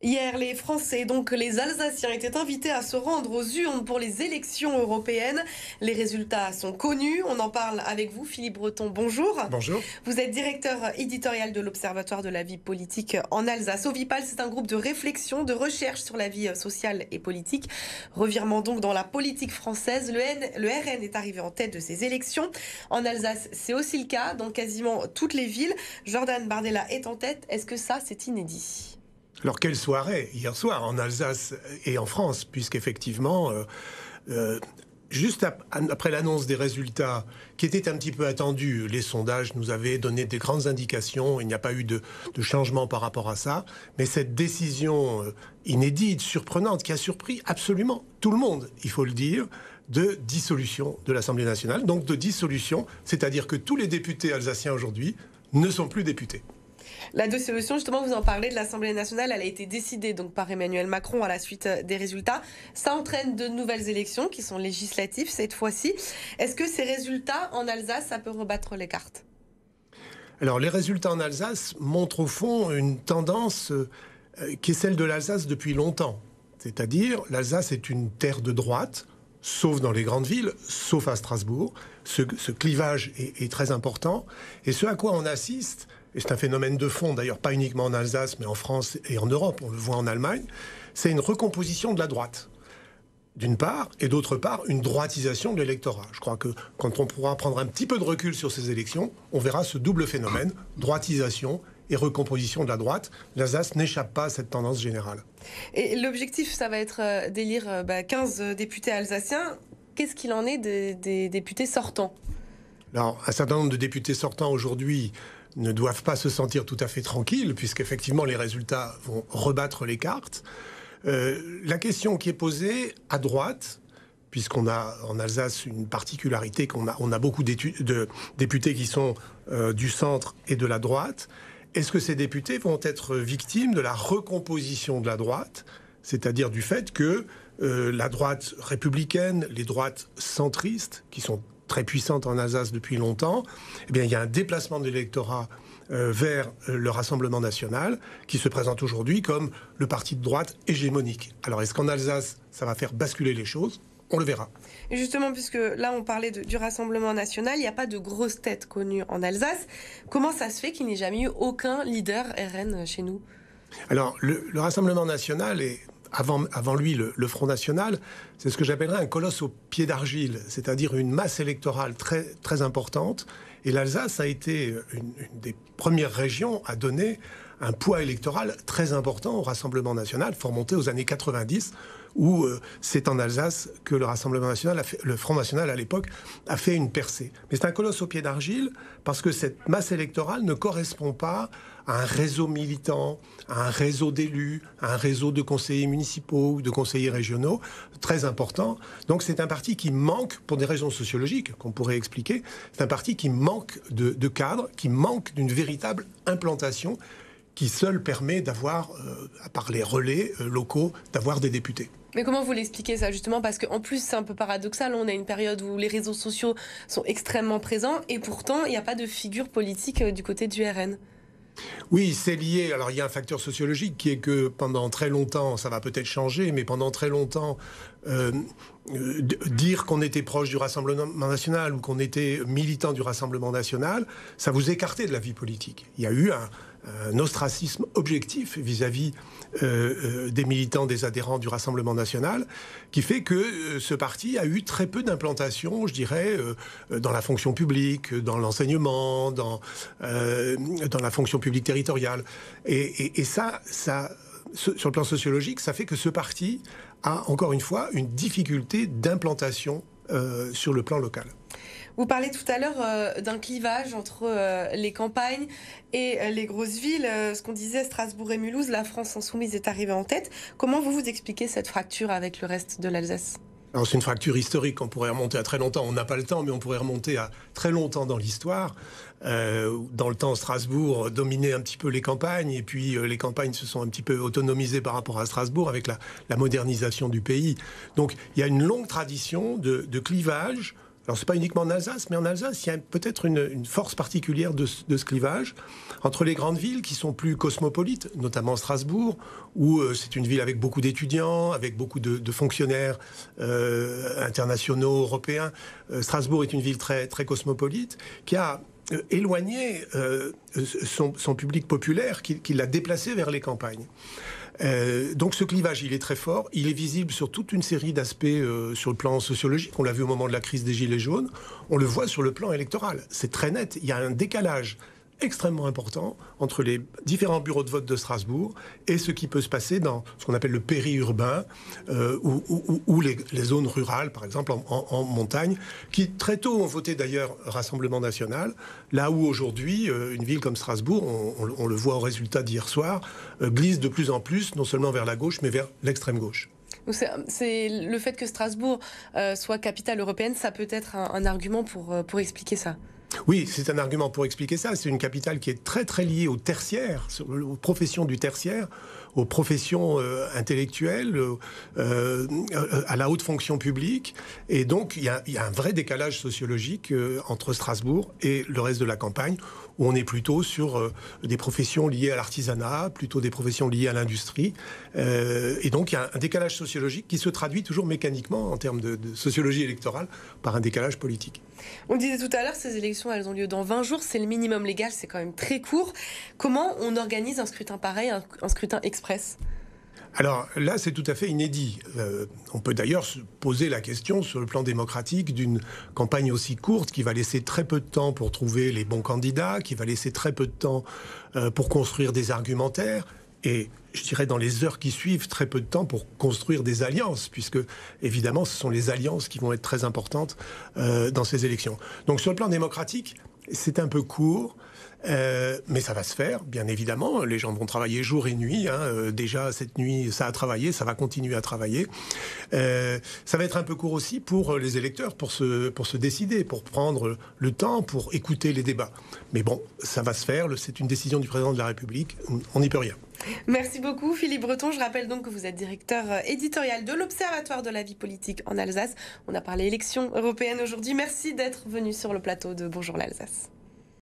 Hier, les Français, donc les Alsaciens, étaient invités à se rendre aux urnes pour les élections européennes. Les résultats sont connus. On en parle avec vous, Philippe Breton. Bonjour. Bonjour. Vous êtes directeur éditorial de l'Observatoire de la vie politique en Alsace. Ovipal, c'est un groupe de réflexion, de recherche sur la vie sociale et politique. Revirement donc dans la politique française. Le RN est arrivé en tête de ces élections. En Alsace, c'est aussi le cas dans quasiment toutes les villes. Jordan Bardella est en tête. Est-ce que ça, c'est inédit ? Alors, quelle soirée hier soir en Alsace et en France, puisqu'effectivement, juste après l'annonce des résultats, qui étaient un petit peu attendus, les sondages nous avaient donné des grandes indications, il n'y a pas eu de changement par rapport à ça, mais cette décision inédite, surprenante, qui a surpris absolument tout le monde, il faut le dire, de dissolution de l'Assemblée nationale, donc de dissolution, c'est-à-dire que tous les députés alsaciens aujourd'hui ne sont plus députés. La dissolution, justement, vous en parlez de l'Assemblée nationale, elle a été décidée donc par Emmanuel Macron à la suite des résultats. Ça entraîne de nouvelles élections qui sont législatives cette fois-ci. Est-ce que ces résultats en Alsace, ça peut rebattre les cartes ? Alors, les résultats en Alsace montrent au fond une tendance qui est celle de l'Alsace depuis longtemps. C'est-à-dire, l'Alsace est une terre de droite, sauf dans les grandes villes, sauf à Strasbourg. Ce clivage est très important. Et ce à quoi on assiste, et c'est un phénomène de fond, d'ailleurs pas uniquement en Alsace, mais en France et en Europe, on le voit en Allemagne, c'est une recomposition de la droite, d'une part, et d'autre part, une droitisation de l'électorat. Je crois que quand on pourra prendre un petit peu de recul sur ces élections, on verra ce double phénomène, droitisation et recomposition de la droite. L'Alsace n'échappe pas à cette tendance générale. Et l'objectif, ça va être d'élire 15 députés alsaciens. Qu'est-ce qu'il en est des députés sortants ? Alors, un certain nombre de députés sortants aujourd'hui ne doivent pas se sentir tout à fait tranquilles, puisqu'effectivement les résultats vont rebattre les cartes. La question qui est posée à droite, puisqu'on a en Alsace une particularité, on a beaucoup de députés qui sont du centre et de la droite, est-ce que ces députés vont être victimes de la recomposition de la droite, c'est-à-dire du fait que la droite républicaine, les droites centristes, qui sont très puissante en Alsace depuis longtemps, eh bien, il y a un déplacement de l'électorat vers le Rassemblement national qui se présente aujourd'hui comme le parti de droite hégémonique. Alors, est-ce qu'en Alsace, ça va faire basculer les choses ? On le verra. Et justement, puisque là, on parlait du Rassemblement national, il n'y a pas de grosse tête connue en Alsace. Comment ça se fait qu'il n'y ait jamais eu aucun leader RN chez nous ? Alors, le Rassemblement national est... Avant lui, le Front National, c'est ce que j'appellerais un colosse au pied d'argile, c'est-à-dire une masse électorale très, très importante. Et l'Alsace a été une des premières régions à donner un poids électoral très important au Rassemblement national. Il faut remonter aux années 90, où c'est en Alsace que le Rassemblement national, le Front National à l'époque, a fait une percée. Mais c'est un colosse au pied d'argile parce que cette masse électorale ne correspond pas à un réseau militant, à un réseau d'élus, à un réseau de conseillers municipaux ou de conseillers régionaux très important. Donc c'est un parti qui manque, pour des raisons sociologiques qu'on pourrait expliquer, c'est un parti qui manque de cadre, qui manque d'une véritable implantation qui seul permet d'avoir, à part les relais locaux, d'avoir des députés. Mais comment vous l'expliquez ça justement ? Parce qu'en plus c'est un peu paradoxal, on a une période où les réseaux sociaux sont extrêmement présents et pourtant il n'y a pas de figure politique du côté du RN. Oui, c'est lié. Alors, il y a un facteur sociologique qui est que pendant très longtemps, ça va peut-être changer, mais pendant très longtemps, dire qu'on était proche du Rassemblement national ou qu'on était militant du Rassemblement national, ça vous écartait de la vie politique. Il y a eu un ostracisme objectif vis-à-vis des militants, des adhérents du Rassemblement national, qui fait que ce parti a eu très peu d'implantation, je dirais, dans la fonction publique, dans l'enseignement, dans la fonction publique territoriale. Et ça, sur le plan sociologique, ça fait que ce parti a, encore une fois, une difficulté d'implantation sur le plan local. Vous parlez tout à l'heure d'un clivage entre les campagnes et les grosses villes. Ce qu'on disait, Strasbourg et Mulhouse, la France insoumise est arrivée en tête. Comment vous expliquez cette fracture avec le reste de l'Alsace ? Alors c'est une fracture historique, on pourrait remonter à très longtemps, on n'a pas le temps, mais on pourrait remonter à très longtemps dans l'histoire. Dans le temps, Strasbourg dominait un petit peu les campagnes, et puis les campagnes se sont un petit peu autonomisées par rapport à Strasbourg avec la modernisation du pays. Donc il y a une longue tradition de clivage Alors, c'est pas uniquement en Alsace, mais en Alsace, il y a peut-être une force particulière de ce clivage entre les grandes villes qui sont plus cosmopolites, notamment Strasbourg, où c'est une ville avec beaucoup d'étudiants, avec beaucoup de fonctionnaires internationaux, européens. Strasbourg est une ville très, très cosmopolite, qui a éloigné son public populaire, qui l'a déplacé vers les campagnes. Donc ce clivage, il est très fort. Il est visible sur toute une série d'aspects sur le plan sociologique. On l'a vu au moment de la crise des Gilets jaunes. On le voit sur le plan électoral. C'est très net. Il y a un décalage extrêmement important entre les différents bureaux de vote de Strasbourg et ce qui peut se passer dans ce qu'on appelle le périurbain ou les zones rurales, par exemple en montagne, qui très tôt ont voté d'ailleurs Rassemblement national, là où aujourd'hui, une ville comme Strasbourg, on le voit au résultat d'hier soir, glisse de plus en plus, non seulement vers la gauche, mais vers l'extrême gauche. C'est le fait que Strasbourg soit capitale européenne, ça peut être un argument pour expliquer ça. Oui, c'est un argument pour expliquer ça. C'est une capitale qui est très très liée au tertiaire, aux professions du tertiaire, aux professions intellectuelles, à la haute fonction publique. Et donc, il y a un vrai décalage sociologique entre Strasbourg et le reste de la campagne, où on est plutôt sur des professions liées à l'artisanat, plutôt des professions liées à l'industrie. Et donc, il y a un décalage sociologique qui se traduit toujours mécaniquement, en termes de sociologie électorale, par un décalage politique. On disait tout à l'heure, ces élections, elles ont lieu dans 20 jours. C'est le minimum légal, c'est quand même très court. Comment on organise un scrutin pareil, un scrutin express ? Alors là, c'est tout à fait inédit. On peut d'ailleurs se poser la question sur le plan démocratique d'une campagne aussi courte qui va laisser très peu de temps pour trouver les bons candidats, qui va laisser très peu de temps pour construire des argumentaires. Et je dirais dans les heures qui suivent, très peu de temps pour construire des alliances, puisque évidemment ce sont les alliances qui vont être très importantes dans ces élections. Donc sur le plan démocratique, c'est un peu court, mais ça va se faire, bien évidemment. Les gens vont travailler jour et nuit. Déjà cette nuit, ça a travaillé, ça va continuer à travailler. Ça va être un peu court aussi pour les électeurs, pour se décider, pour prendre le temps, pour écouter les débats. Mais bon, ça va se faire. C'est une décision du président de la République. On n'y peut rien. Merci beaucoup Philippe Breton. Je rappelle donc que vous êtes directeur éditorial de l'Observatoire de la vie politique en Alsace. On a parlé élections européennes aujourd'hui. Merci d'être venu sur le plateau de Bonjour l'Alsace.